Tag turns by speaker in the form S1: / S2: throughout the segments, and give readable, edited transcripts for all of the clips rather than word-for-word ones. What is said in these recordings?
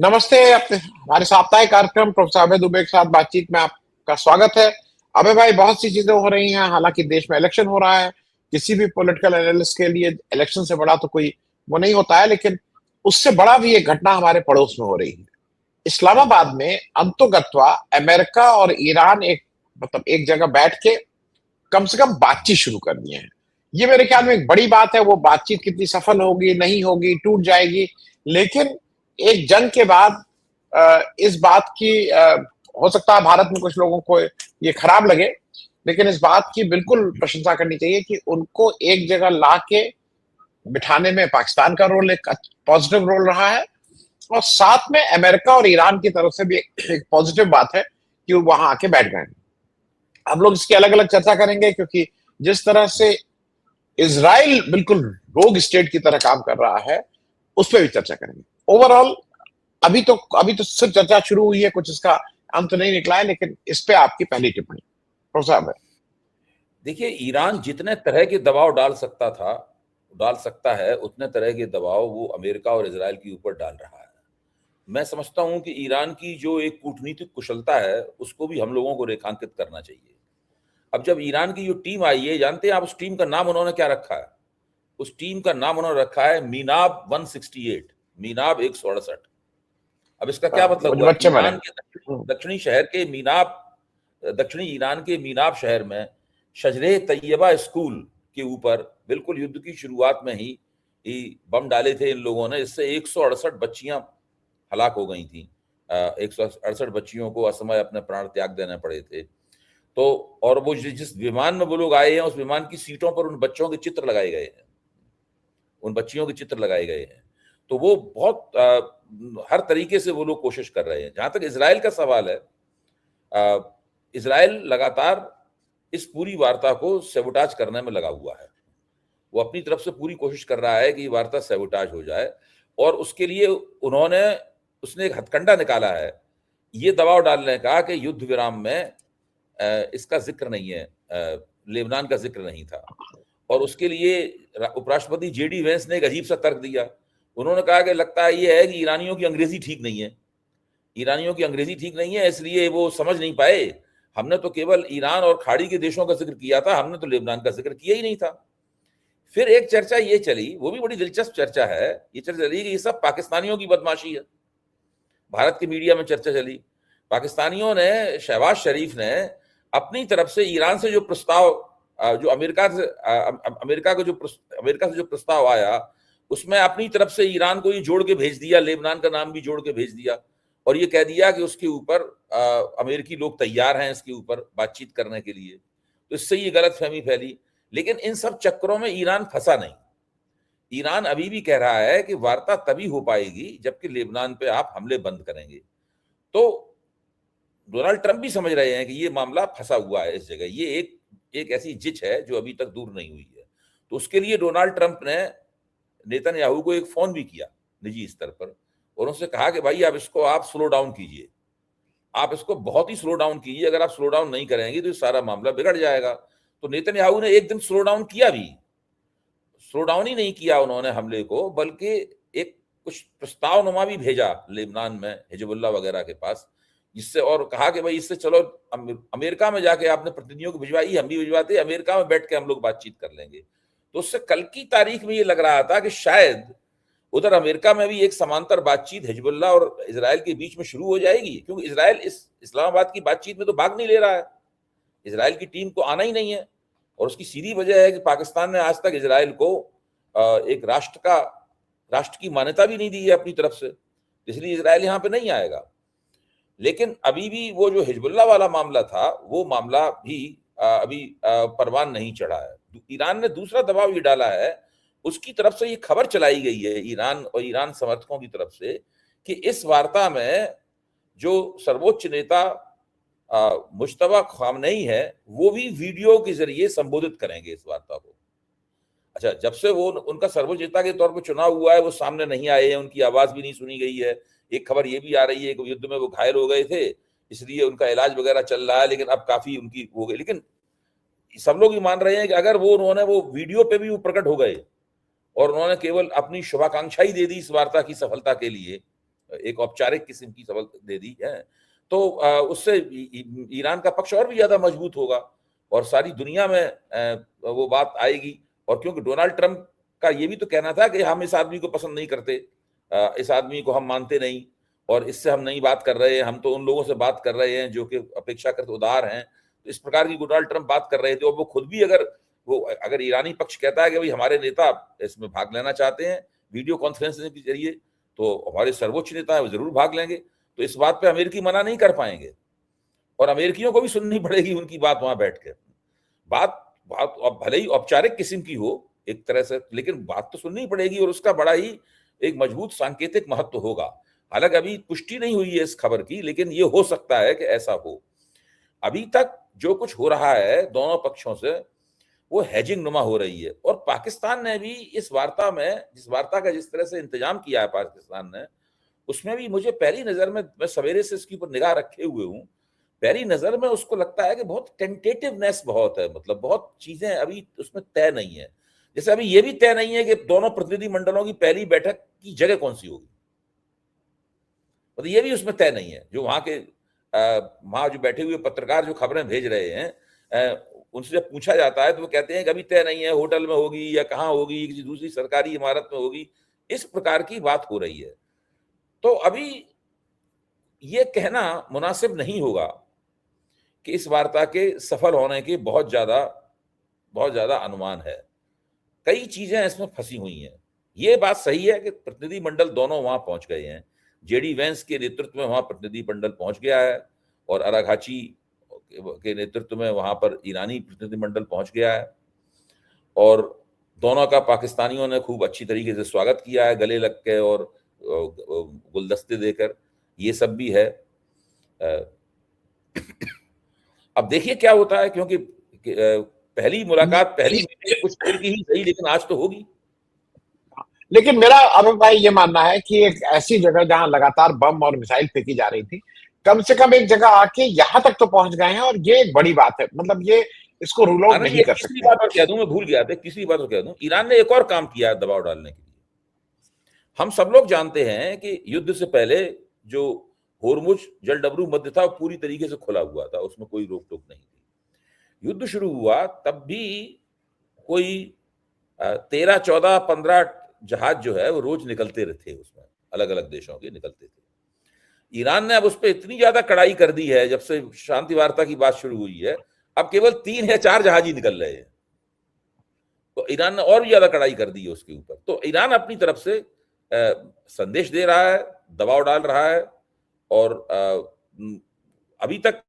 S1: नमस्ते। अपने हमारे साप्ताहिक कार्यक्रम प्रोफेसर अभय दुबे के साथ बातचीत में आपका स्वागत है। अभय भाई, बहुत सी चीजें हो रही हैं। हालांकि देश में इलेक्शन हो रहा है। किसी भी पॉलिटिकल एनालिस्ट के लिए इलेक्शन से बड़ा तो कोई वो नहीं होता है, लेकिन उससे बड़ा भी एक घटना हमारे पड़ोस में हो रही है।
S2: जी।
S1: इस्लामाबाद में अंतोगत्वा अमेरिका और ईरान एक जगह बैठ के कम से कम बातचीत शुरू कर दिए हैं। ये मेरे ख्याल में एक बड़ी बात है। वो बातचीत कितनी सफल होगी, नहीं होगी, टूट जाएगी, लेकिन एक जंग के बाद इस बात की हो सकता है भारत में कुछ लोगों को ये खराब लगे, लेकिन इस बात की बिल्कुल प्रशंसा करनी चाहिए कि उनको एक जगह ला के बिठाने में पाकिस्तान का रोल एक पॉजिटिव रोल रहा है। और साथ में अमेरिका और ईरान की तरफ से भी एक पॉजिटिव बात है कि वो वहां आके बैठ गए। हम लोग इसकी अलग अलग चर्चा करेंगे, क्योंकि जिस तरह से इसराइल बिल्कुल रोग स्टेट की तरह काम कर रहा है, उस पर भी चर्चा करेंगे। ओवरऑल अभी तो सिर्फ चर्चा शुरू हुई है, कुछ इसका अंत नहीं निकला है, लेकिन इस पे आपकी पहली टिप्पणी प्रोफेसर साहब है।
S2: देखिए, ईरान जितने तरह के दबाव डाल सकता है, उतने तरह के दबाव वो अमेरिका और इजराइल के ऊपर डाल रहा है। मैं समझता हूं कि ईरान की जो एक कूटनीतिक कुशलता है, उसको भी हम लोगों को रेखांकित करना चाहिए। अब जब ईरान की जो टीम आई है, जानते हैं आप उस टीम का नाम उन्होंने क्या रखा है? उस टीम का नाम उन्होंने रखा है मीनाब 168, मीनाब 168। अब इसका क्या मतलब
S1: वो जो
S2: हुआ?
S1: बच्चे मरे।
S2: ईरान के दक्षिणी शहर के मीनाब, दक्षिणी ईरान के मीनाब शहर में शजरे तैयबा स्कूल के ऊपर बिल्कुल युद्ध की शुरुआत में ही बम डाले थे इन लोगों ने। इससे 168 बच्चियां हलाक हो गई थी। 168 बच्चियों को असमय अपने प्राण त्याग देने पड़े थे। तो और वो जिस विमान में वो लोग आए हैं, उस विमान की सीटों पर उन बच्चों के चित्र लगाए गए हैं, उन बच्चियों के चित्र लगाए गए हैं। तो वो बहुत हर तरीके से वो लोग कोशिश कर रहे हैं। जहां तक इसराइल का सवाल है, इसराइल लगातार इस पूरी वार्ता को सेबोटाज करने में लगा हुआ है। वो अपनी तरफ से पूरी कोशिश कर रहा है कि ये वार्ता सेबोटाज हो जाए, और उसके लिए उसने एक हथकंडा निकाला है, ये दबाव डालने का कि युद्ध विराम में इसका जिक्र नहीं है, लेबनान का जिक्र नहीं था। और उसके लिए उपराष्ट्रपति जेडी वेंस ने एक अजीब सा तर्क दिया। उन्होंने कहा कि लगता है ये है कि ईरानियों की अंग्रेजी ठीक नहीं है, ईरानियों की अंग्रेजी ठीक नहीं है, इसलिए वो समझ नहीं पाए। हमने तो केवल ईरान और खाड़ी के देशों का जिक्र किया था, हमने तो लेबनान का जिक्र किया ही नहीं था। फिर एक चर्चा ये चली, वो भी बड़ी दिलचस्प चर्चा है, ये चर्चा चली कि ये सब पाकिस्तानियों की बदमाशी है। भारत की मीडिया में चर्चा चली, पाकिस्तानियों ने, शहबाज शरीफ ने अपनी तरफ से ईरान से जो प्रस्ताव, जो अमेरिका से जो प्रस्ताव आया, उसमें अपनी तरफ से ईरान को ये जोड़ के भेज दिया, लेबनान का नाम भी जोड़ के भेज दिया, और ये कह दिया कि उसके ऊपर अमेरिकी लोग तैयार हैं इसके ऊपर बातचीत करने के लिए। तो इससे ये गलतफहमी फैली। लेकिन इन सब चक्करों में ईरान फंसा नहीं। ईरान अभी भी कह रहा है कि वार्ता तभी हो पाएगी जबकि लेबनान पे आप हमले बंद करेंगे। तो डोनाल्ड ट्रंप भी समझ रहे हैं कि ये मामला फंसा हुआ है इस जगह, ये एक ऐसी जिच है जो अभी तक दूर नहीं हुई है। तो उसके लिए डोनाल्ड ट्रंप ने नेतन्याहू को एक फोन भी किया निजी स्तर पर, और उनसे कहा कि भाई आप स्लो डाउन कीजिए, आप इसको बहुत ही स्लो डाउन कीजिए, अगर आप स्लो डाउन नहीं करेंगे तो ये सारा मामला बिगड़ जाएगा। तो नेतन्याहू ने एक दिन स्लो डाउन किया भी, स्लो डाउन ही नहीं किया उन्होंने हमले को, बल्कि एक कुछ प्रस्तावनुमा भी भेजा लेबनान में हिजबुल्लाह वगैरह के पास, जिससे, और कहा कि भाई इससे चलो अमेरिका में जाके आपने प्रतिनिधियों को भिजवाई, हम भी भिजवाते, अमेरिका में बैठ के हम लोग बातचीत कर लेंगे। तो उससे कल की तारीख में ये लग रहा था कि शायद उधर अमेरिका में भी एक समांतर बातचीत हिजबुल्लाह और इजराइल के बीच में शुरू हो जाएगी, क्योंकि इजराइल इस इस्लामाबाद की बातचीत में तो भाग नहीं ले रहा है, इजराइल की टीम को आना ही नहीं है। और उसकी सीधी वजह है कि पाकिस्तान ने आज तक इजराइल को एक राष्ट्र की मान्यता भी नहीं दी है अपनी तरफ से, इसलिए इजराइल यहां पे नहीं आएगा। लेकिन अभी भी वो जो हिजबुल्लाह वाला मामला था, वो मामला भी अभी परवान नहीं चढ़ा है। ईरान ने दूसरा दबाव ये डाला है, उसकी तरफ से ये खबर चलाई गई है ईरान और ईरान समर्थकों की तरफ से, कि इस वार्ता में जो सर्वोच्च नेता मुश्तबा खामनेई है, वो भी वीडियो के जरिए संबोधित करेंगे इस वार्ता को। अच्छा, जब से वो उनका सर्वोच्च नेता के तौर पर चुनाव हुआ है, वो सामने नहीं आए हैं, उनकी आवाज भी नहीं सुनी गई है। एक खबर ये भी आ रही है कि युद्ध में वो घायल हो गए थे, इसलिए उनका इलाज वगैरह चल रहा है, लेकिन अब काफी उनकी हो गई। लेकिन सब लोग ये मान रहे हैं कि अगर उन्होंने वो वीडियो पे भी वो प्रकट हो गए और उन्होंने केवल अपनी शुभाकांक्षा ही दे दी इस वार्ता की सफलता के लिए, एक औपचारिक किस्म की सफल दे दी है, तो उससे ईरान का पक्ष और भी ज्यादा मजबूत होगा और सारी दुनिया में वो बात आएगी। और क्योंकि डोनाल्ड ट्रंप का ये भी तो कहना था कि हम इस आदमी को पसंद नहीं करते, इस आदमी को हम मानते नहीं और इससे हम नहीं बात कर रहे हैं, हम तो उन लोगों से बात कर रहे हैं जो कि अपेक्षाकृत उदार हैं। तो इस प्रकार की डोनाल्ड ट्रंप बात कर रहे थे और वो खुद भी अगर ईरानी पक्ष कहता है कि भाई हमारे नेता इसमें भाग लेना चाहते हैं वीडियो कॉन्फ्रेंसिंग के जरिए, तो हमारे सर्वोच्च नेता है वो जरूर भाग लेंगे। तो इस बात पे अमेरिकी मना नहीं कर पाएंगे और अमेरिकियों को भी सुननी पड़ेगी उनकी बात वहां बैठ के। बात बात भले ही औपचारिक किस्म की हो एक तरह से, लेकिन बात तो सुननी पड़ेगी और उसका बड़ा ही एक मजबूत सांकेतिक महत्व होगा। हालांकि अभी पुष्टि नहीं हुई है इस खबर की, लेकिन ये हो सकता है कि ऐसा हो। अभी तक जो कुछ हो रहा है दोनों पक्षों से वो हैजिंग नुमा हो रही है और पाकिस्तान ने भी इस वार्ता में, जिस वार्ता का जिस तरह से इंतजाम किया है पाकिस्तान ने, उसमें भी मुझे पहली नजर में, मैं सवेरे से इसके ऊपर निगाह रखे हुए हूं, पहली नजर में उसको लगता है कि बहुत टेंटेटिवनेस बहुत है, मतलब बहुत चीजें अभी उसमें तय नहीं है। जैसे अभी ये भी तय नहीं है कि दोनों प्रतिनिधि मंडलों की पहली बैठक की जगह कौन सी होगी, मतलब ये भी उसमें तय नहीं है। जो वहां जो बैठे हुए पत्रकार जो खबरें भेज रहे हैं, उनसे जब पूछा जाता है तो वो कहते हैं कि अभी तय नहीं है, होटल में होगी या कहाँ होगी, किसी दूसरी सरकारी इमारत में होगी, इस प्रकार की बात हो रही है। तो अभी ये कहना मुनासिब नहीं होगा कि इस वार्ता के सफल होने के बहुत ज्यादा अनुमान है। कई चीजें इसमें फंसी हुई हैं। ये बात सही है कि प्रतिनिधि मंडल दोनों वहां पहुंच गए हैं, जेडी वेंस के नेतृत्व में वहां प्रतिनिधि मंडल पहुंच गया है और अराघाची के नेतृत्व में वहां पर ईरानी प्रतिनिधि मंडल पहुंच गया है और दोनों का पाकिस्तानियों ने खूब अच्छी तरीके से स्वागत किया है, गले लग के और गुलदस्ते देकर, ये सब भी है। अब देखिए क्या होता है, क्योंकि पहली मुलाकात, पहली मीटिंग कुछ देर की ही सही, लेकिन आज तो होगी।
S1: लेकिन मेरा अरुण भाई ये मानना है कि एक ऐसी जगह जहां लगातार बम और मिसाइल फेंकी जा रही थी, कम से कम एक जगह आके यहां तक तो पहुंच गए हैं और ये एक बड़ी बात है। मतलब ये इसको रूल आउट
S2: आनंद,
S1: नहीं कर
S2: तीसरी
S1: सकते।
S2: बात और कह दूं, मैं भूल गया था, तीसरी बात और कह दूं, ईरान ने एक और काम किया है दबाव डालने के लिए। हम सब लोग जानते हैं कि युद्ध से पहले जो होर्मुज जलडबरू मध्य था वो पूरी तरीके से खुला हुआ था, उसमें कोई रोक टोक नहीं थी। युद्ध शुरू हुआ तब भी कोई 13, 14, 15 जहाज जो है वो रोज निकलते रहते, उसमें अलग अलग देशों के निकलते थे। ईरान ने अब उस पर इतनी ज्यादा कड़ाई कर दी है, जब से शांति वार्ता की बात शुरू हुई है, अब केवल 3 या 4 जहाज ही निकल रहे हैं। तो ईरान ने और भी ज्यादा कड़ाई कर दी है उसके ऊपर। तो ईरान अपनी तरफ से संदेश दे रहा है, दबाव डाल रहा है और अभी तक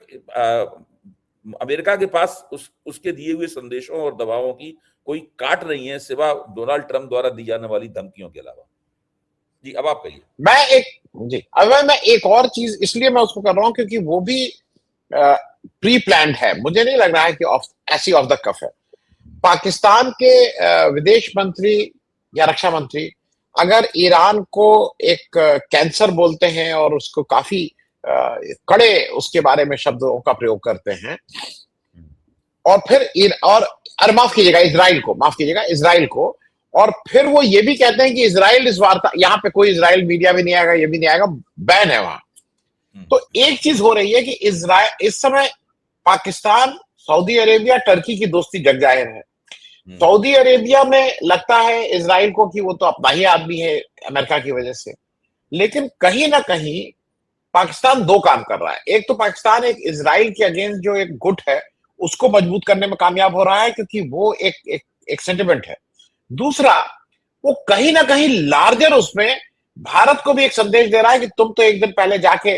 S2: अमेरिका के पास उसके दिए हुए संदेशों और दबावों की कोई काट नहीं है, सिवा डोनाल्ड ट्रंप द्वारा दी जाने वाली धमकियों के अलावा। जी, अब आप कहिए।
S1: अब मैं एक और चीज इसलिए मैं उसको कर रहा हूं क्योंकि वो भी प्री प्लान्ड है। मुझे नहीं लग रहा है कि ऐसी ऑफ द कफ है। पाकिस्तान के विदेश मंत्री या रक्षा मंत्री अगर ईरान को एक कैंसर बोलते हैं और उसको काफी कड़े उसके बारे में शब्दों का प्रयोग करते हैं, और फिर और माफ कीजिएगा इजराइल को, और फिर वो ये भी कहते हैं कि इजराइल इस वार्ता, यहाँ पे कोई इजराइल मीडिया भी नहीं आएगा, ये भी नहीं आएगा, बैन है वहां। तो एक चीज हो रही है कि इजराइल इस समय पाकिस्तान, सऊदी अरेबिया, टर्की की दोस्ती जग जाहिर है। सऊदी अरेबिया में लगता है इजराइल को कि वो तो अपना ही आदमी है अमेरिका की वजह से, लेकिन कहीं ना कहीं पाकिस्तान दो काम कर रहा है। एक तो पाकिस्तान एक इजराइल के अगेंस्ट जो एक गुट है उसको मजबूत करने में कामयाब हो रहा है क्योंकि वो एक सेंटिमेंट है। दूसरा, वो कहीं ना कहीं लार्जर उसमें भारत को भी एक संदेश दे रहा है कि तुम तो एक दिन पहले जाके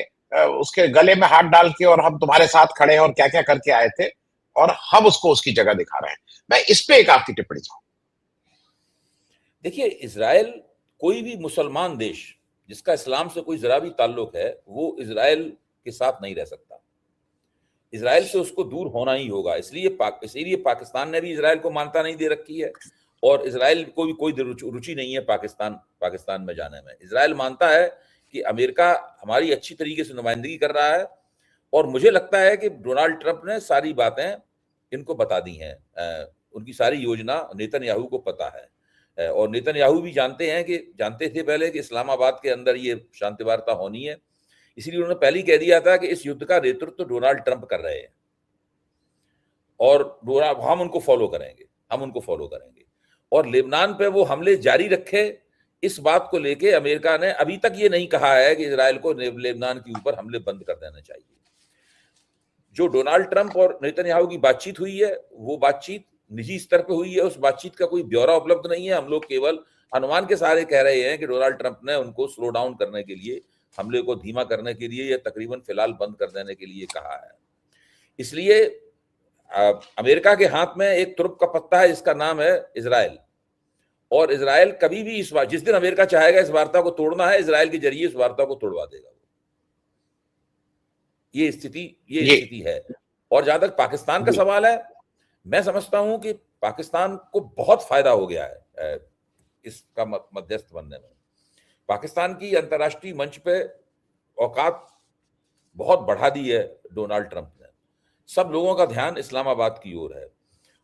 S1: उसके गले में हाथ डाल के और हम तुम्हारे साथ खड़े हैं और क्या क्या करके आए थे, और हम उसको उसकी जगह दिखा रहे हैं। मैं इस पे एक आपकी टिप्पणी चाहूं।
S2: देखिए, इजराइल कोई भी मुसलमान देश जिसका इस्लाम से कोई जरा भी ताल्लुक है, वो इजराइल के साथ नहीं रह सकता। इजराइल से उसको दूर होना ही होगा। इसीलिए पाकिस्तान ने भी इजराइल को मान्यता नहीं दे रखी है और इजराइल को भी कोई रुचि नहीं है पाकिस्तान में जाने में। इजराइल मानता है कि अमेरिका हमारी अच्छी तरीके से नुमाइंदगी कर रहा है और मुझे लगता है कि डोनाल्ड ट्रंप ने सारी बातें इनको बता दी हैं, उनकी सारी योजना नेतन्याहू को पता है। और नेतन्याहू भी जानते थे पहले कि इस्लामाबाद के अंदर ये शांति वार्ता होनी है, इसलिए उन्होंने पहले ही कह दिया था कि इस युद्ध का नेतृत्व तो डोनाल्ड ट्रंप कर रहे हैं और हम उनको फॉलो करेंगे और लेबनान पे वो हमले जारी रखे। इस बात को लेके अमेरिका ने अभी तक ये नहीं कहा है कि इजराइल को लेबनान के ऊपर हमले बंद कर देना चाहिए। जो डोनाल्ड ट्रंप और नेतन्याहू की बातचीत हुई है, वो बातचीत निजी स्तर पे हुई है, उस बातचीत का कोई ब्यौरा उपलब्ध नहीं है। हम लोग केवल अनुमान के सहारे कह रहे हैं कि डोनाल्ड ट्रंप ने उनको स्लो डाउन करने के लिए, हमले को धीमा करने के लिए या तकरीबन फिलहाल बंद कर देने के लिए कहा है। इसलिए अमेरिका के हाथ में एक तुरुप का पत्ता है जिसका नाम है इजराइल, और इजराइल कभी भी जिस दिन अमेरिका चाहेगा इस वार्ता को तोड़ना है, इजराइल के जरिए इस वार्ता को तोड़वा देगा। ये स्थिति है। और जहां तक पाकिस्तान का सवाल है, मैं समझता हूं कि पाकिस्तान को बहुत फायदा हो गया है इसका मध्यस्थ बनने में। पाकिस्तान की अंतर्राष्ट्रीय मंच पे औकात बहुत बढ़ा दी है डोनाल्ड ट्रंप ने। सब लोगों का ध्यान इस्लामाबाद की ओर है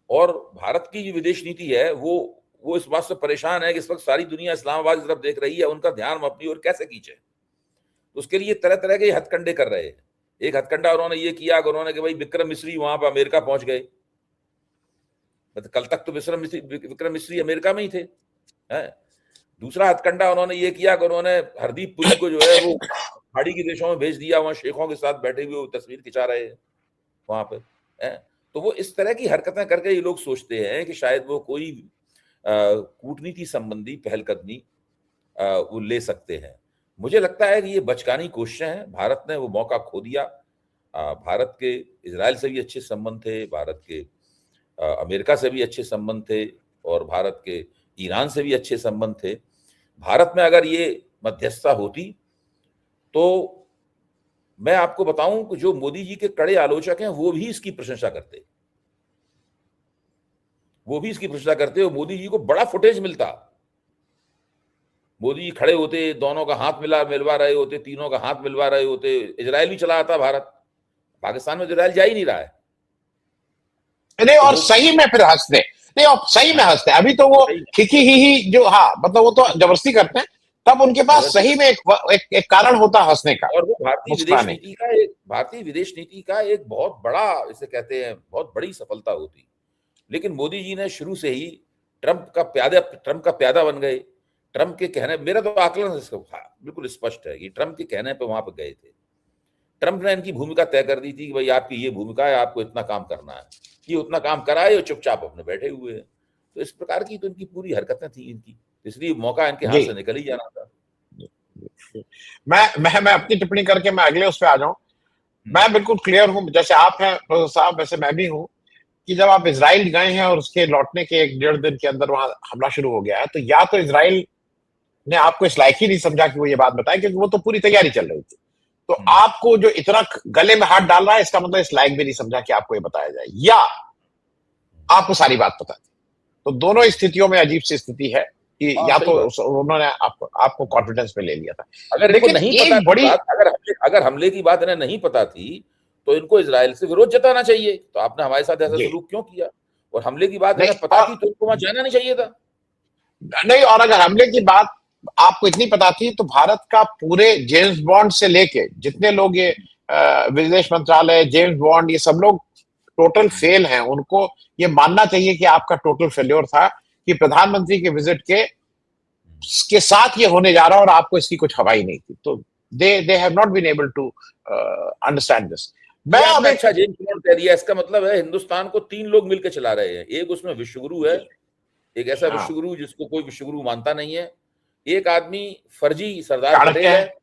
S2: और भारत की जो विदेश नीति है वो इस बात से परेशान है कि इस वक्त सारी दुनिया इस्लामाबाद की तरफ देख रही है, उनका ध्यान हम अपनी ओर कैसे खींचे। उसके लिए तरह तरह के हथकंडे कर रहे हैं। एक हथकंडा उन्होंने ये किया कि उन्होंने कि भाई विक्रम मिस्री वहां पर अमेरिका पहुंच गए। कल तक तो विक्रम मिस्री अमेरिका में ही थे। दूसरा हथकंडा उन्होंने ये किया कि उन्होंने हरदीप पुरी को जो है वो खाड़ी के देशों में भेज दिया, वहां शेखों के साथ बैठे हुए तस्वीर खिंचा रहे हैं वहां पे। तो वो इस तरह की हरकतें करके ये लोग सोचते हैं कि शायद वो कोई कूटनीति संबंधी पहलकदमी वो ले सकते हैं। मुझे लगता है कि ये बचकानी कोशिशें हैं। भारत ने वो मौका खो दिया। भारत के इजराइल से भी अच्छे संबंध थे, भारत के अमेरिका से भी अच्छे संबंध थे और भारत के ईरान से भी अच्छे संबंध थे। भारत में अगर ये मध्यस्थता होती तो मैं आपको बताऊं कि जो मोदी जी के कड़े आलोचक हैं वो भी इसकी प्रशंसा करते और मोदी जी को बड़ा फुटेज मिलता। मोदी जी खड़े होते, दोनों का हाथ मिलवा रहे होते, तीनों का हाथ मिलवा रहे होते। इजराइल भी चला आता भारत, पाकिस्तान में इजराइल जा ही नहीं रहा है।
S1: नहीं, और सही में फिर हंसते नहीं, और सही में हंसते। अभी तो वो खिखी ही जो, हाँ मतलब वो तो जबरदस्ती करते हैं, तब उनके पास सही में एक कारण होता हंसने का।
S2: और वो भारतीय विदेश नीति का एक बहुत बड़ा, इसे कहते हैं, बहुत बड़ी सफलता होती। लेकिन मोदी जी ने शुरू से ही ट्रंप का प्यादा बन गए। ट्रंप के कहने, मेरा तो आकलन बिल्कुल स्पष्ट है कि ट्रंप के कहने पे वहां पे गए थे। ट्रंप ने इनकी भूमिका तय कर दी थी कि भाई आपकी ये भूमिका है, आपको इतना काम करना है। ये उतना काम कराए और चुपचाप अपने बैठे हुए हैं। तो इस प्रकार की तो इनकी पूरी हरकतें थी इनकी, इसलिए मौका इनके हाथ से निकल ही जाना था।
S1: मैं अपनी टिप्पणी करके मैं अगले उस पर आ जाऊं। मैं बिल्कुल क्लियर हूं, जैसे आप हैं प्रोफेसर साहब, वैसे मैं भी हूं कि जब आप इजराइल गए हैं और उसके लौटने के 1-1.5 दिन के अंदर वहां हमला शुरू हो गया है, तो या तो इजराइल ने आपको इस लायक ही नहीं समझा कि वो ये बात बताए, क्योंकि वो तो पूरी तैयारी चल रही थी। तो आपको जो इतना गले में हाथ डाल रहा है, इसका मतलब इस लायक भी नहीं समझा कि आपको ये बताया जाए, या आपको सारी बात पता थी। तो दोनों स्थितियों में अजीब सी स्थिति है कि या तो उन्होंने आपको कॉन्फिडेंस पे ले लिया था।
S2: अगर
S1: लेकिन
S2: नहीं पता बड़ी अगर हमले की बात इन्हें नहीं पता थी तो इनको इजराइल से विरोध जताना चाहिए। तो आपने हमारे साथ ऐसा सलूक क्यों किया? और हमले की बात इन्हें पता थी तो इनको वहां जाना नहीं चाहिए था।
S1: नहीं, और अगर हमले की बात आपको इतनी पता थी तो भारत का पूरे जेम्स बॉन्ड से लेके जितने लोग, ये विदेश मंत्रालय, जेम्स बॉन्ड, ये सब लोग टोटल फेल हैं। उनको ये मानना चाहिए कि आपका टोटल फेल्योर था, कि प्रधानमंत्री के विजिट के साथ ये होने जा रहा और आपको इसकी कुछ हवा ही नहीं थी। तो they have not been able to understand this. मैं अब
S2: अच्छा जेम्स बॉन्ड कह दिया, इसका मतलब है हिंदुस्तान को 3 लोग मिलकर चला रहे हैं। एक उसमें विश्वगुरु है, एक ऐसा विश्वगुरु जिसको कोई विश्वगुरु मानता नहीं है। एक आदमी फर्जी सरदार पटेल है,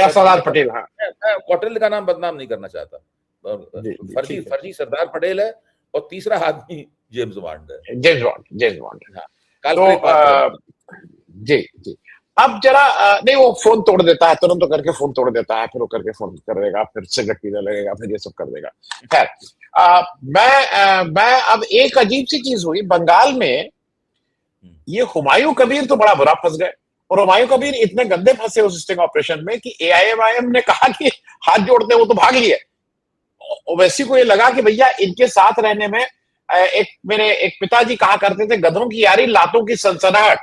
S1: सरदार पटेल, हाँ,
S2: पटेल का नाम बदनाम नहीं करना चाहता, फर्जी सरदार पटेल है। और तीसरा आदमी जेम्स बॉन्ड है,
S1: जेम्स बॉन्ड। तो जी अब जरा नहीं, वो फोन तोड़ देता है, तुरंत तो करके फोन तोड़ देता है, फिर वो करके फोन कर देगा, फिर सिगरेट पीने लगेगा, फिर ये सब कर देगा। खैर, मैं अब एक अजीब सी चीज हुई बंगाल में। ये हुमायूं कबीर तो बड़ा बुरा फंस गए, और हुमायूं कबीर इतने गंदे फंसे उस स्टिंग ऑपरेशन में कि AIM ने कहा कि हाथ जोड़ते, वो तो भाग लिए। ओवैसी को ये लगा कि भैया इनके साथ रहने में एक मेरे एक पिताजी कहा करते थे, गधों की यारी लातों की सनसनाहट।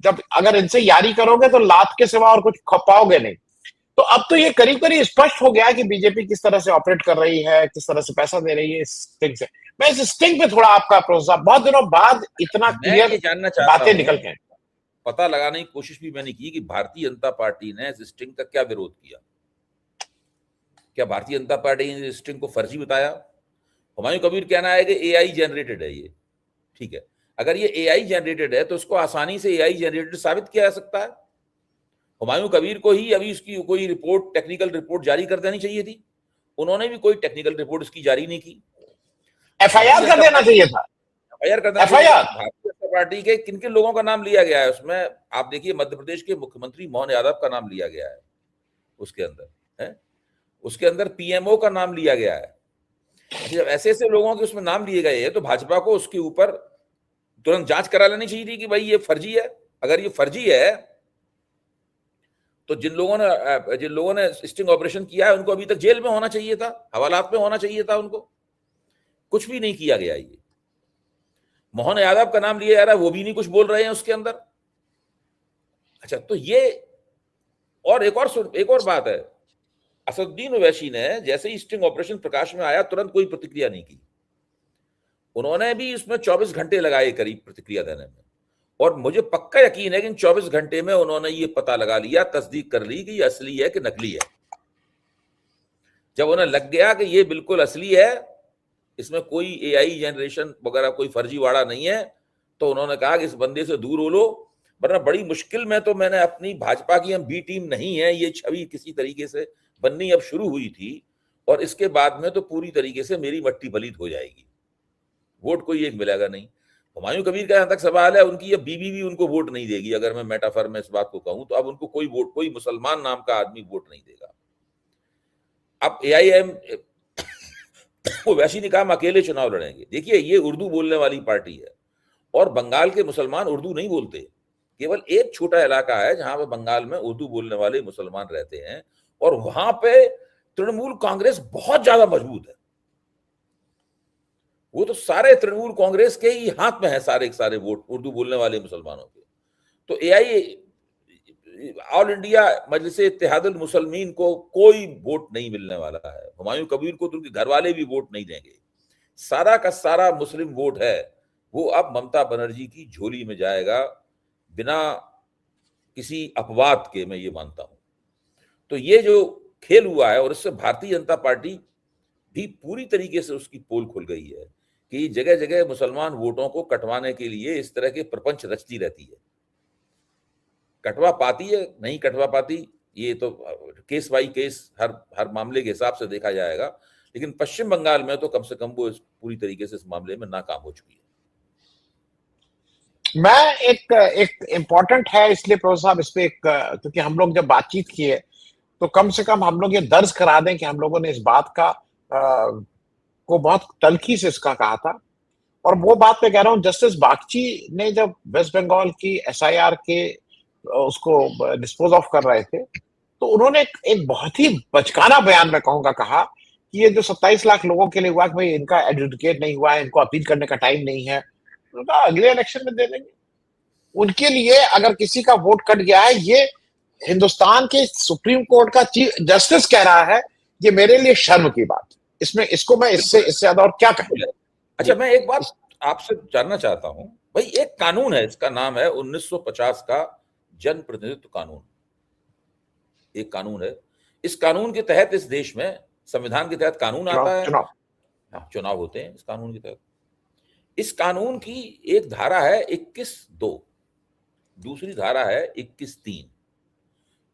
S1: जब अगर इनसे यारी करोगे तो लात के सिवा और कुछ खा पाओगे नहीं। तो अब तो ये करीब करीब स्पष्ट हो गया है कि बीजेपी किस तरह से ऑपरेट कर रही है, किस तरह से पैसा दे रही है इस स्टिंग से। मैं इस स्टिंग पे थोड़ा आपका प्रोत्साहन, बहुत दिनों बाद इतना
S2: मैं ये
S1: क्लियर
S2: जानना चाहता
S1: बातें
S2: हूं,
S1: निकल के।
S2: पता लगाने की कोशिश भी मैंने की कि भारतीय जनता पार्टी ने इस स्टिंग का क्या विरोध किया। क्या भारतीय जनता पार्टी ने इस स्टिंग को फर्जी बताया? हुमायूं कबीर कहना है कि एआई जनरेटेड है ये। ठीक है, अगर ये एआई जनरेटेड है तो उसको आसानी से एआई जनरेटेड साबित किया जा सकता है। हुमायूं कबीर को ही अभी उसकी कोई रिपोर्ट, टेक्निकल रिपोर्ट जारी कर देनी चाहिए थी। उन्होंने भी कोई टेक्निकल रिपोर्ट उसकी जारी नहीं की। भारतीय
S1: एफआईआर कर
S2: जनता
S1: देना
S2: पार्टी
S1: चाहिए था।
S2: एफआईआर करना चाहिए था।
S1: एफआईआर।
S2: भारतीय जनता पार्टी के किन किन लोगों का नाम लिया गया है उसमें? आप देखिए, मध्य प्रदेश के मुख्यमंत्री मोहन यादव का नाम लिया गया है उसके अंदर, है उसके अंदर पीएमओ का नाम लिया गया है। अच्छा, जब ऐसे ऐसे लोगों के उसमें नाम लिए गए हैं तो भाजपा को उसके ऊपर तुरंत जांच करा लेनी चाहिए थी कि भाई ये फर्जी है। अगर ये फर्जी है तो जिन लोगों ने स्टिंग ऑपरेशन किया है उनको अभी तक जेल में होना चाहिए था, हवालात में होना चाहिए था उनको। कुछ भी नहीं किया गया। ये मोहन यादव का नाम लिया जा रहा है, वो भी नहीं कुछ बोल रहे हैं उसके अंदर। अच्छा, तो ये और एक और बात है, असदुद्दीन ओवैसी ने जैसे ही स्टिंग ऑपरेशन प्रकाश में आया तुरंत कोई प्रतिक्रिया नहीं की। उन्होंने भी इसमें 24 घंटे लगाए करीब प्रतिक्रिया देने में, और मुझे पक्का यकीन है कि इन 24 घंटे में उन्होंने ये पता लगा लिया, तस्दीक कर ली कि ये असली है कि नकली है। जब उन्हें लग गया कि ये बिल्कुल असली है, इसमें कोई एआई जनरेशन वगैरह कोई फर्जीवाड़ा नहीं है, तो उन्होंने कहा कि इस बंदे से दूर हो लो, वरना बड़ी मुश्किल में तो मैंने अपनी भाजपा की हम बी टीम नहीं है, ये छवि किसी तरीके से बननी अब शुरू हुई थी, और इसके बाद में तो पूरी तरीके से मेरी मट्टी पलीत हो जाएगी, वोट कोई एक मिलेगा नहीं। हुमायूं कबीर का यहां तक सवाल है, उनकी ये बीवी भी उनको वोट नहीं देगी। अगर मैं मेटाफर में इस बात को कहूं तो अब उनको कोई वोट, कोई मुसलमान नाम का आदमी वोट नहीं देगा। अब एआईएम वो वैसी ने कहा हम अकेले चुनाव लड़ेंगे। देखिए, ये उर्दू बोलने वाली पार्टी है और बंगाल के मुसलमान उर्दू नहीं बोलते। केवल एक छोटा इलाका है जहां पे बंगाल में उर्दू बोलने वाले मुसलमान रहते हैं, और वहां पे तृणमूल कांग्रेस बहुत ज्यादा मजबूत है। वो तो सारे तृणमूल कांग्रेस के ही हाथ में है, सारे के सारे वोट उर्दू बोलने वाले मुसलमानों के। तो एआई ऑल इंडिया मजलिस इत्तेहादुल मुसलमीन को कोई वोट नहीं मिलने वाला है। हुमायूं कबीर को तो उनके घर वाले भी वोट नहीं देंगे। सारा का सारा मुस्लिम वोट है वो अब ममता बनर्जी की झोली में जाएगा, बिना किसी अपवाद के, मैं ये मानता हूं। तो ये जो खेल हुआ है, और इससे भारतीय जनता पार्टी भी पूरी तरीके से उसकी पोल खुल गई है कि जगह जगह मुसलमान वोटों को कटवाने के लिए इस तरह के प्रपंच रचती रहती है। कटवा पाती है, नहीं कटवा पाती, ये तो केस बाई केस हर मामले के हिसाब से देखा जाएगा। लेकिन पश्चिम बंगाल में तो कम से कम वो पूरी तरीके से इस मामले में नाकाम हो चुकी है।
S1: मैं एक इम्पोर्टेंट है इसलिए प्रोफेसर साहब इस पे क्योंकि हम लोग जब बातचीत किए तो कम से कम हम लोग ये दर्ज करा दें कि हम लोगों ने इस बात का को बहुत तल्खी से इसका कहा था। और वो बात मैं कह रहा हूँ, जस्टिस बागची ने जब वेस्ट बंगाल की एसआईआर के उसको डिस्पोज ऑफ कर रहे थे तो उन्होंने एक बहुत ही बचकाना बयान में कहूंगा कहा कि ये जो 27 लाख लोगों के लिए हुआ कि भाई इनका एडजुडिकेट नहीं हुआ है, इनको अपील करने का टाइम नहीं है, तो अगले इलेक्शन में दे देंगे। उनके लिए अगर किसी का वोट कट गया है, ये हिंदुस्तान के सुप्रीम कोर्ट का चीफ जस्टिस कह रहा है, ये मेरे लिए शर्म की बात। इसमें इसको मैं इससे ज्यादा और क्या कहूँ।
S2: अच्छा, मैं एक बात आपसे जानना चाहता हूं भाई, एक कानून है, इसका नाम है 1950 का जन प्रतिनिधित्व कानून। एक कानून है, इस कानून के तहत इस देश में संविधान के तहत कानून आता है, चुनाव होते हैं इस कानून के तहत। इस कानून की एक धारा है 21(2), दूसरी धारा है 21(3).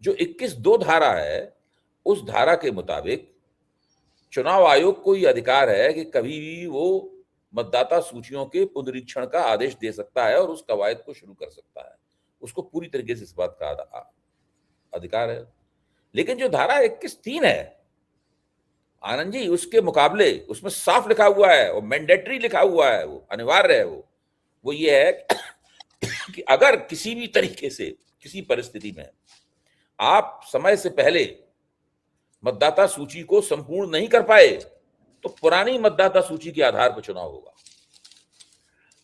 S2: जो 21(2) धारा है, उस धारा के मुताबिक चुनाव आयोग को यह अधिकार है कि कभी भी वो मतदाता सूचियों के पुनरीक्षण का आदेश दे सकता है और उस कवायद को शुरू कर सकता है। उसको पूरी तरीके से इस बात का अधिकार है। लेकिन जो धारा 21(3) है आनंद जी, उसके मुकाबले उसमें साफ लिखा हुआ है और मैंडेटरी लिखा हुआ है, वो अनिवार्य है। वो ये है कि अगर किसी भी तरीके से किसी परिस्थिति में आप समय से पहले मतदाता सूची को संपूर्ण नहीं कर पाए तो पुरानी मतदाता सूची के आधार पर चुनाव होगा।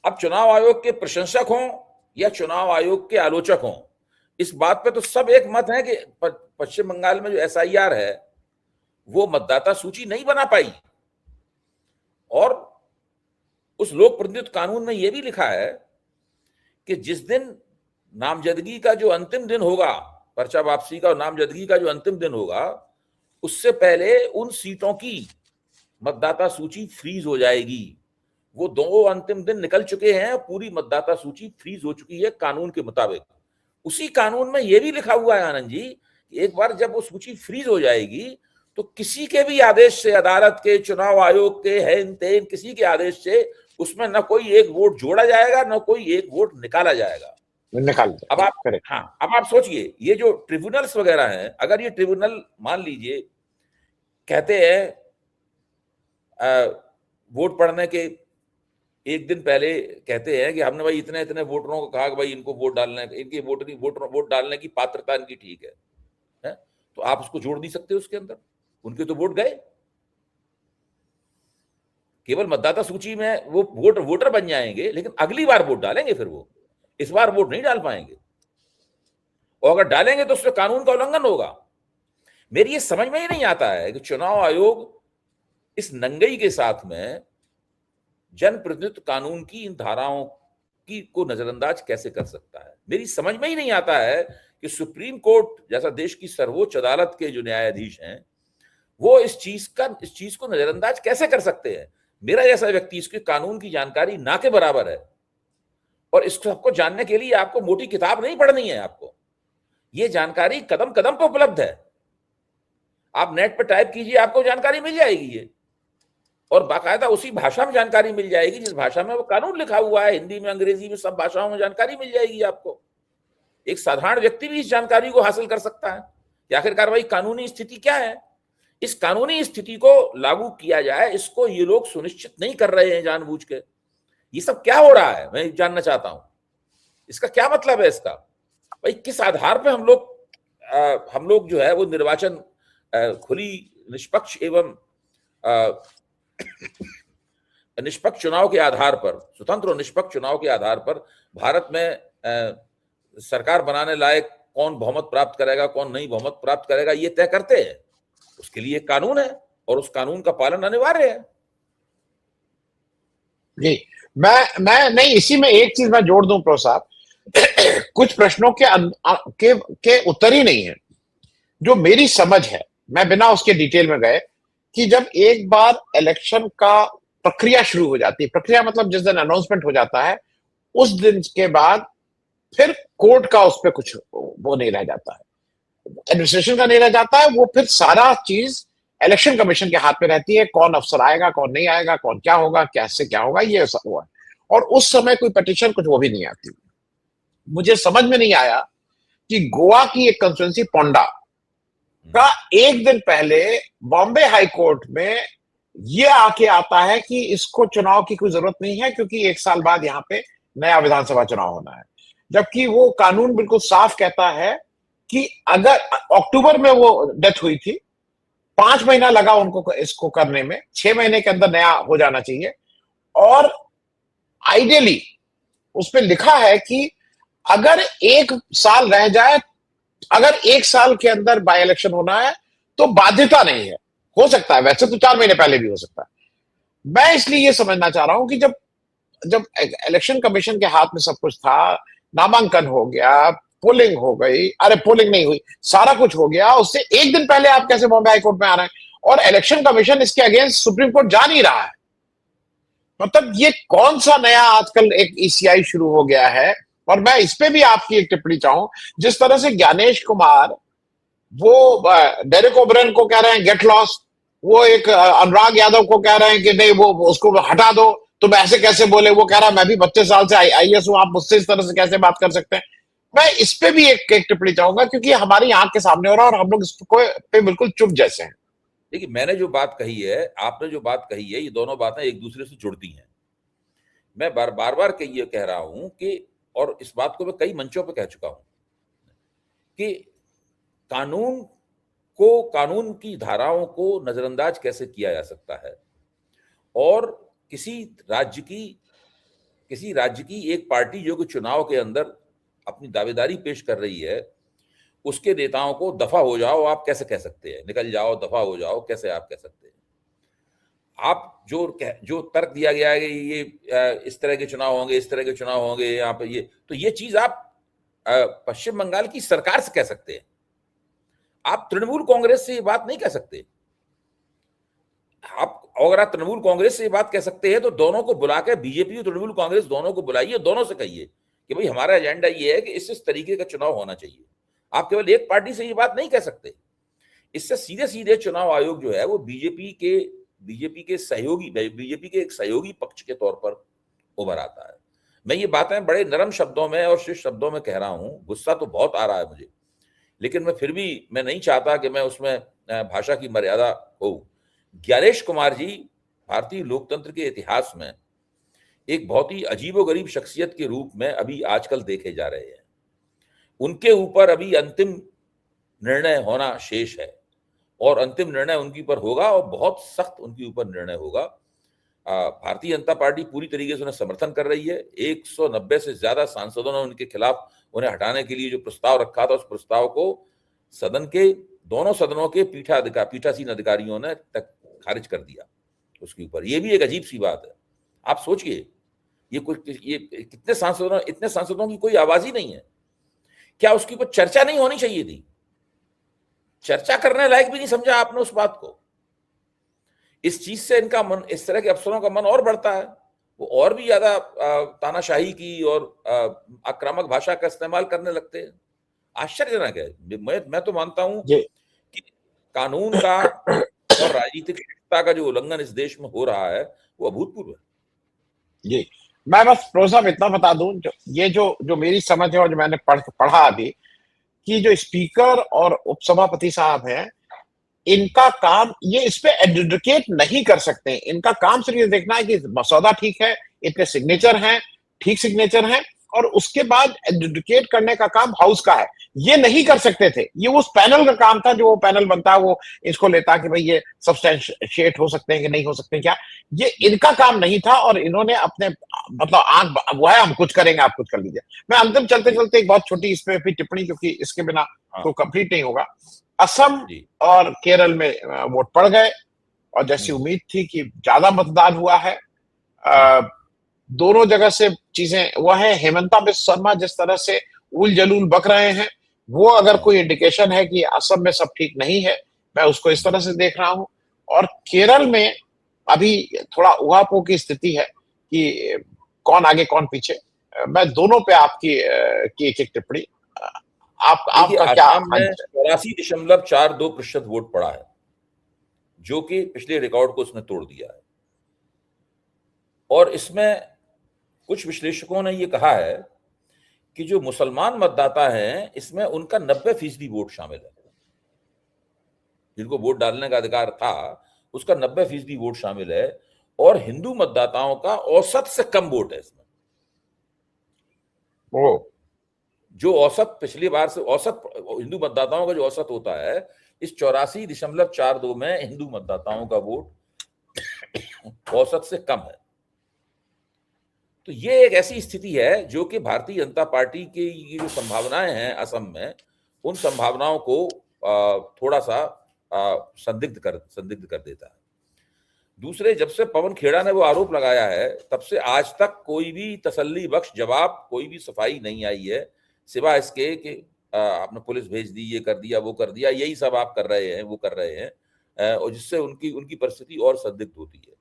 S2: अब चुनाव आयोग के प्रशंसक हों या चुनाव आयोग के आलोचक हों, इस बात पे तो सब एक मत है कि पश्चिम बंगाल में जो एसआईआर है वो मतदाता सूची नहीं बना पाई। और उस लोक प्रतिनिधित्व कानून में यह भी लिखा है कि जिस दिन नामजदगी का जो अंतिम दिन होगा, पर्चा वापसी का और नामजदगी का जो अंतिम दिन होगा, उससे पहले उन सीटों की मतदाता सूची फ्रीज हो जाएगी। वो दो अंतिम दिन निकल चुके हैं, पूरी मतदाता सूची फ्रीज हो चुकी है कानून के मुताबिक। उसी कानून में यह भी लिखा हुआ है आनंद जी कि एक बार जब वो सूची फ्रीज हो जाएगी तो किसी के भी आदेश से, अदालत के, चुनाव आयोग के, हेन तेन किसी के आदेश से उसमें न कोई एक वोट जोड़ा जाएगा न कोई एक वोट निकाला जाएगा। अब आप हाँ, अब आप सोचिए ये जो ट्रिब्यूनल्स वगैरह हैं, अगर ये ट्रिब्यूनल मान लीजिए कहते हैं वोट पड़ने के एक दिन पहले कहते हैं कि हमने भाई इतने इतने वोटरों को कहा कि भाई इनको वोट डालने, इनकी वोट डालने की पात्रता इनकी ठीक है? तो आप उसको जोड़ नहीं सकते उसके अंदर, उनके तो वोट गए। केवल मतदाता सूची में वो वोटर बन जाएंगे, लेकिन अगली बार वोट डालेंगे, फिर वो इस बार वोट नहीं डाल पाएंगे, और अगर डालेंगे तो उससे कानून का उल्लंघन होगा। मेरी ये समझ में ही नहीं आता है कि चुनाव आयोग इस नंगई के साथ में जनप्रतिनिधित्व कानून की इन धाराओं की को नजरअंदाज कैसे कर सकता है। मेरी समझ में ही नहीं आता है कि सुप्रीम कोर्ट जैसा देश की सर्वोच्च अदालत के जो न्यायाधीश हैं वो इस चीज को नजरअंदाज कैसे कर सकते हैं। मेरा जैसा व्यक्ति इसके कानून की जानकारी ना के बराबर है, और इसको सबको जानने के लिए आपको मोटी किताब नहीं पढ़नी है, आपको ये जानकारी कदम कदम पर उपलब्ध है। आप नेट पर टाइप कीजिए, आपको जानकारी मिल जाएगी ये, और बाकायदा उसी भाषा में जानकारी मिल जाएगी जिस भाषा में वो कानून लिखा हुआ है। हिंदी में, अंग्रेजी में, सब भाषाओं में जानकारी मिल जाएगी आपको। एक साधारण व्यक्ति भी इस जानकारी को हासिल कर सकता है कि आखिरकार भाई कानूनी स्थिति क्या है। इस कानूनी स्थिति को लागू किया जाए, इसको ये लोग सुनिश्चित नहीं कर रहे हैं जानबूझ के। ये सब क्या हो रहा है, मैं जानना चाहता हूं, इसका क्या मतलब है इसका? भाई किस आधार पे हम लोग जो है वो निर्वाचन खुली, निष्पक्ष एवं निष्पक्ष चुनाव के आधार पर, स्वतंत्र और निष्पक्ष चुनाव के आधार पर भारत में सरकार बनाने लायक कौन बहुमत प्राप्त करेगा, कौन नहीं बहुमत प्राप्त करेगा, ये तय करते हैं। उसके लिए कानून है और उस कानून का पालन अनिवार्य है।
S1: जी, मैं नहीं, इसी में एक चीज मैं जोड़ दूं प्रोफेसर साहब, कुछ प्रश्नों के उत्तर ही नहीं है जो मेरी समझ है, मैं बिना उसके डिटेल में गए, कि जब एक बार इलेक्शन का प्रक्रिया शुरू हो जाती है, प्रक्रिया मतलब जिस दिन अनाउंसमेंट हो जाता है उस दिन के बाद फिर कोर्ट का उस पर कुछ वो नहीं रह जाता है, एडमिनिस्ट्रेशन का नहीं रह जाता है, वो फिर सारा चीज इलेक्शन कमीशन के हाथ में रहती है। कौन अफसर आएगा, कौन नहीं आएगा, कौन क्या होगा, कैसे क्या होगा, ये सब हुआ है। और उस समय कोई पिटीशन कुछ वो भी नहीं आती। मुझे समझ में नहीं आया कि गोवा की एक कंस्टिट्यूंसी पोंडा का एक दिन पहले बॉम्बे हाई कोर्ट में ये आके आता है कि इसको चुनाव की कोई जरूरत नहीं है क्योंकि एक साल बाद यहाँ पे नया विधानसभा चुनाव होना है, जबकि वो कानून बिल्कुल साफ कहता है कि अगर अक्टूबर में वो डेथ हुई थी, 5 महीना लगा उनको इसको करने में, 6 महीने के अंदर नया हो जाना चाहिए। और आइडियली उस पर लिखा है कि अगर 1 साल रह जाए, अगर 1 साल के अंदर बाय इलेक्शन होना है तो बाध्यता नहीं है, हो सकता है वैसे तो 4 महीने पहले भी हो सकता है। मैं इसलिए ये समझना चाह रहा हूं कि जब इलेक्शन कमीशन के हाथ में सब कुछ था, नामांकन हो गया, पोलिंग हो गई, अरे पोलिंग नहीं हुई, सारा कुछ हो गया, उससे एक दिन पहले आप कैसे बॉम्बे हाईकोर्ट में आ रहे हैं? और इलेक्शन कमीशन इसके अगेंस्ट सुप्रीम कोर्ट जा नहीं रहा है। मतलब ये कौन सा नया आजकल एक ईसीआई शुरू हो गया है? और मैं इस पे भी आपकी एक टिप्पणी चाहूं, जिस तरह से ज्ञानेश कुमार वो डेरेक ओब्रेन को कह रहे हैं गेट लॉस्ट, वो एक अनुराग यादव को कह रहे हैं कि नहीं वो उसको हटा दो, तुम ऐसे कैसे बोले, वो कह रहा है मैं भी 32 साल से आईएएस हूं, आप मुझसे इस तरह से कैसे बात कर सकते हैं? मैं इस पे भी एक टिप्पणी चाहूंगा क्योंकि हमारी आंख के सामने हो रहा है और हम लोग इसको पे बिल्कुल चुप जैसे हैं।
S2: देखिए, मैंने जो बात कही है, आपने जो बात कही है, ये दोनों बातें एक दूसरे से जुड़ती हैं। मैं बार बार ये कह रहा हूं कि, और इस बात को मैं कई मंचों पर कह चुका हूं कि कानून की धाराओं को नजरअंदाज कैसे किया जा सकता है, और किसी राज्य की किसी राज्य की एक पार्टी जो कि चुनाव के अंदर अपनी दावेदारी पेश कर रही है, उसके नेताओं को दफा हो जाओ आप कैसे कह सकते हैं? निकल जाओ, दफा हो जाओ, कैसे आप कह सकते हैं? आप जो तर्क दिया गया है कि ये इस तरह के चुनाव होंगे, इस तरह के चुनाव होंगे यहाँ पे, ये चीज आप पश्चिम बंगाल की सरकार से कह सकते हैं। आप तृणमूल कांग्रेस से ये बात नहीं कह सकते। आप अगर आप तृणमूल कांग्रेस से ये बात कह सकते हैं तो दोनों को बुला के, बीजेपी और तृणमूल कांग्रेस दोनों को बुलाइए, दोनों से कहिए कि भाई हमारा एजेंडा ये है कि इस तरीके का चुनाव होना चाहिए। आप केवल एक पार्टी से ये बात नहीं कह सकते। इससे सीधे सीधे चुनाव आयोग जो है वो बीजेपी के सहयोगी, बीजेपी के एक सहयोगी पक्ष के तौर पर उभर आता है। मैं ये बातें बड़े नरम शब्दों में और शिष्ट शब्दों में कह रहा हूं, गुस्सा तो बहुत आ रहा है मुझे, लेकिन मैं नहीं चाहता कि मैं उसमें भाषा की मर्यादा हो। ज्ञानेश कुमार जी भारतीय लोकतंत्र के इतिहास में एक बहुत ही अजीबोगरीब शख्सियत के रूप में अभी आजकल देखे जा रहे हैं। उनके ऊपर अभी अंतिम निर्णय होना शेष है और अंतिम निर्णय उनके ऊपर होगा और बहुत सख्त उनके ऊपर निर्णय होगा। भारतीय जनता पार्टी पूरी तरीके से उन्हें समर्थन कर रही है। 190 से ज्यादा सांसदों ने उनके खिलाफ उन्हें हटाने के लिए जो प्रस्ताव रखा था, उस प्रस्ताव को सदन के दोनों सदनों के पीठासीन अधिकारियों ने तक खारिज कर दिया उसके ऊपर। ये भी एक अजीब सी बात है। आप सोचिए, ये इतने सांसदों की कोई आवाज ही नहीं है। क्या उसके ऊपर चर्चा नहीं होनी चाहिए थी? चर्चा करने लायक भी नहीं समझा आपने उस बात को। इस चीज से इनका मन, इस तरह के अफसरों का मन और बढ़ता है, वो और भी ज्यादा तानाशाही की और आक्रामक भाषा का इस्तेमाल करने लगते हैं। आश्चर्यजनक है। मैं तो मानता हूं कि कानून का और राजनीतिक शिष्टता का जो उल्लंघन इस देश में हो रहा है वो अभूतपूर्व है।
S1: जी, मैं बस प्रोसा में इतना बता दूं, जो मेरी समझ है और जो मैंने पढ़ा अभी, कि जो स्पीकर और उपसभापति साहब हैं, इनका काम ये इस पे एडजुडिकेट नहीं कर सकते। इनका काम सिर्फ ये देखना है कि मसौदा ठीक है, इतने सिग्नेचर हैं, ठीक सिग्नेचर हैं, और उसके बाद एडजुडिकेट करने का काम हाउस का है। ये नहीं कर सकते थे। ये उस पैनल का काम था, जो वो पैनल बनता है, वो इसको लेता कि भाई ये सब्सटेंशिएट हो सकते हैं कि नहीं हो सकते हैं क्या। ये इनका काम नहीं था और इन्होंने अपने मतलब आंख वो है, हम कुछ करेंगे, आप कुछ कर लीजिए। मैं अंतिम चलते चलते एक बहुत छोटी इस पे भी टिप्पणी, क्योंकि इसके बिना तो कंप्लीट नहीं होगा। असम और केरल में वोट पड़ गए और जैसी उम्मीद थी कि ज्यादा मतदान हुआ है, दोनों जगह से चीजें वो है। हेमंता बिस्वा शर्मा जिस तरह से उल जलूल बक रहे हैं, वो अगर कोई इंडिकेशन है कि असम में सब ठीक नहीं है, मैं उसको इस तरह से देख रहा हूं। और केरल में अभी थोड़ा उहापोह की स्थिति है कि कौन आगे कौन पीछे। मैं दोनों पे आपकी एक एक टिप्पणी, आपका क्या?
S2: आसाम में 84.42% वोट पड़ा है, जो कि पिछले रिकॉर्ड को उसने तोड़ दिया है। और इसमें कुछ विश्लेषकों ने यह कहा है कि जो मुसलमान मतदाता हैं, इसमें उनका 90% वोट शामिल है। जिनको वोट डालने का अधिकार था, उसका 90% वोट शामिल है। और हिंदू मतदाताओं का औसत से कम वोट है इसमें। जो औसत पिछली बार से, औसत हिंदू मतदाताओं का जो औसत होता है, इस 84.42 में हिंदू मतदाताओं का वोट औसत से कम है। तो ये एक ऐसी स्थिति है जो कि भारतीय जनता पार्टी की ये जो संभावनाएं हैं असम में, उन संभावनाओं को थोड़ा सा संदिग्ध कर देता है। दूसरे, जब से पवन खेड़ा ने वो आरोप लगाया है, तब से आज तक कोई भी तसल्ली बख्श जवाब, कोई भी सफाई नहीं आई है, सिवाय इसके कि आपने पुलिस भेज दी, ये कर दिया, वो कर दिया, यही सब आप कर रहे हैं, वो कर रहे हैं, और जिससे उनकी परिस्थिति और संदिग्ध होती है।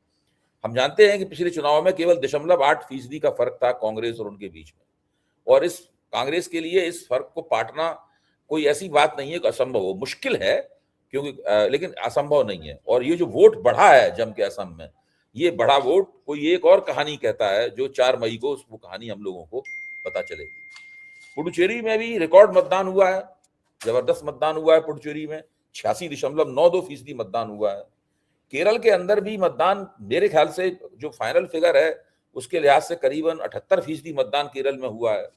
S2: हम जानते हैं कि पिछले चुनाव में केवल 0.8% का फर्क था कांग्रेस और उनके बीच में, और इस कांग्रेस के लिए इस फर्क को पाटना कोई ऐसी बात नहीं है कि असंभव हो। मुश्किल है, क्योंकि लेकिन असंभव नहीं है। और ये जो वोट बढ़ा है जम के असम में, ये बढ़ा वोट कोई एक और कहानी कहता है, जो 4 मई को वो कहानी हम लोगों को पता चलेगी। पुडुचेरी में भी रिकॉर्ड मतदान हुआ है, जबरदस्त मतदान हुआ है पुडुचेरी में, 86.92% मतदान हुआ है। केरल के अंदर भी मतदान, मेरे ख्याल से जो फाइनल फिगर है उसके लिहाज से करीबन 78% मतदान केरल में हुआ है।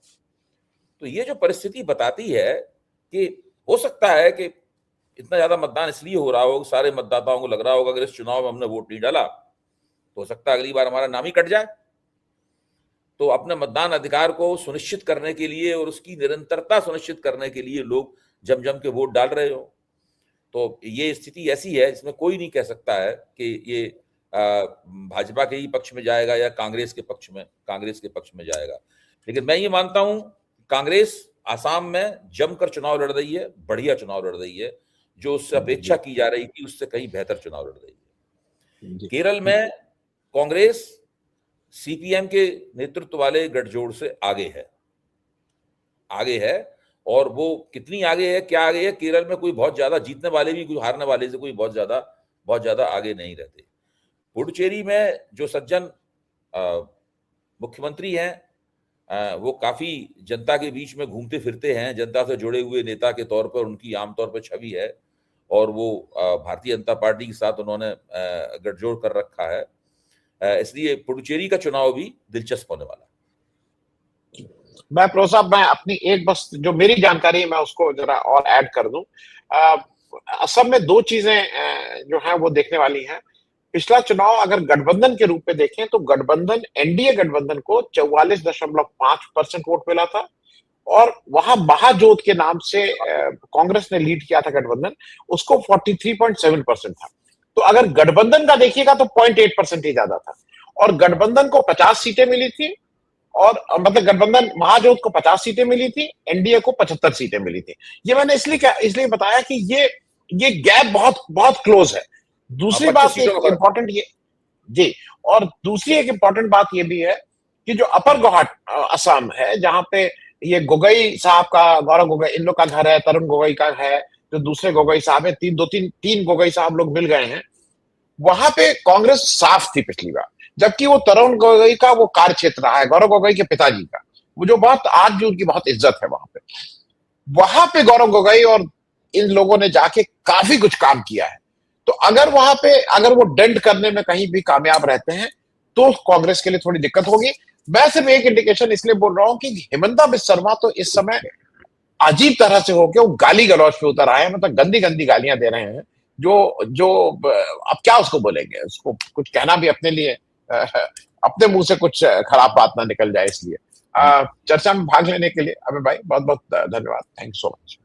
S2: तो ये जो परिस्थिति बताती है कि हो सकता है कि इतना ज्यादा मतदान इसलिए हो रहा हो, सारे मतदाताओं को लग रहा होगा अगर इस चुनाव में हमने वोट नहीं डाला तो हो सकता है अगली बार हमारा नाम ही कट जाए। तो अपने मतदान अधिकार को सुनिश्चित करने के लिए और उसकी निरंतरता सुनिश्चित करने के लिए लोग जम जम के वोट डाल रहे हो। तो ये स्थिति ऐसी है इसमें कोई नहीं कह सकता है कि ये भाजपा के ही पक्ष में जाएगा या कांग्रेस के पक्ष में जाएगा। लेकिन मैं ये मानता हूं कांग्रेस आसाम में जमकर चुनाव लड़ रही है, बढ़िया चुनाव लड़ रही है, जो उससे अपेक्षा की जा रही थी उससे कहीं बेहतर चुनाव लड़ रही है। केरल में कांग्रेस सीपीएम के नेतृत्व वाले गठजोड़ से आगे है और वो कितनी आगे है, क्या आगे है, केरल में कोई बहुत ज्यादा जीतने वाले भी कोई हारने वाले से कोई बहुत ज्यादा आगे नहीं रहते। पुडुचेरी में जो सज्जन मुख्यमंत्री हैं वो काफी जनता के बीच में घूमते फिरते हैं, जनता से जुड़े हुए नेता के तौर पर उनकी आमतौर पर छवि है और वो भारतीय जनता पार्टी के साथ उन्होंने गठजोड़ कर रखा है, इसलिए पुडुचेरी का चुनाव भी दिलचस्प होने वाला है।
S1: मैं प्रोफेसर साहब, मैं अपनी एक बस जो मेरी जानकारी है मैं उसको जरा और ऐड कर दूं। असम में दो चीजें जो हैं वो देखने वाली हैं। पिछला चुनाव अगर गठबंधन के रूप में देखें तो गठबंधन, एनडीए गठबंधन को 44.5% वोट मिला था और वहां महाजोत के नाम से कांग्रेस ने लीड किया था गठबंधन, उसको 43.7% था। तो अगर गठबंधन का देखिएगा तो 0.8% ही ज्यादा था और गठबंधन को 50 सीटें मिली थी और मतलब गठबंधन महाजोत को 50 सीटें मिली थी, एनडीए को 75 सीटें मिली थी। ये मैंने इसलिए बताया कि ये गैप बहुत बहुत क्लोज है। दूसरी बात इंपॉर्टेंट ये जी, और दूसरी एक इंपॉर्टेंट बात ये भी है कि जो अपर गुवाहाटी असम है, जहां पे ये गोगोई साहब का, गौरव गोगोई इन लोग का घर है, तरुण गोगोई का है, जो दूसरे गोगोई साहब है, तीन गोगोई साहब लोग मिल गए हैं, वहां पे कांग्रेस साफ थी पिछली बार, जबकि वो तरुण गोगोई का वो कार्य क्षेत्र रहा है, गौरव गोगोई के पिताजी का, वो जो बहुत आज भी उनकी बहुत इज्जत है वहां पे गौरव गोगोई और इन लोगों ने जाके काफी कुछ काम किया है। तो अगर वो डेंट करने में कहीं भी कामयाब रहते हैं तो कांग्रेस के लिए थोड़ी दिक्कत होगी। मैं सिर्फ एक इंडिकेशन इसलिए बोल रहा हूं कि हेमंता बिस्वा शर्मा तो इस समय अजीब तरह से होके वो गाली गलौज पे उतर आए हैं, मतलब गंदी गंदी गालियां दे रहे हैं, जो अब क्या उसको बोलेंगे, उसको कुछ कहना भी अपने लिए अपने मुंह से कुछ खराब बात ना निकल जाए, इसलिए चर्चा में भाग लेने के लिए अमित भाई बहुत बहुत धन्यवाद। Thank you so much.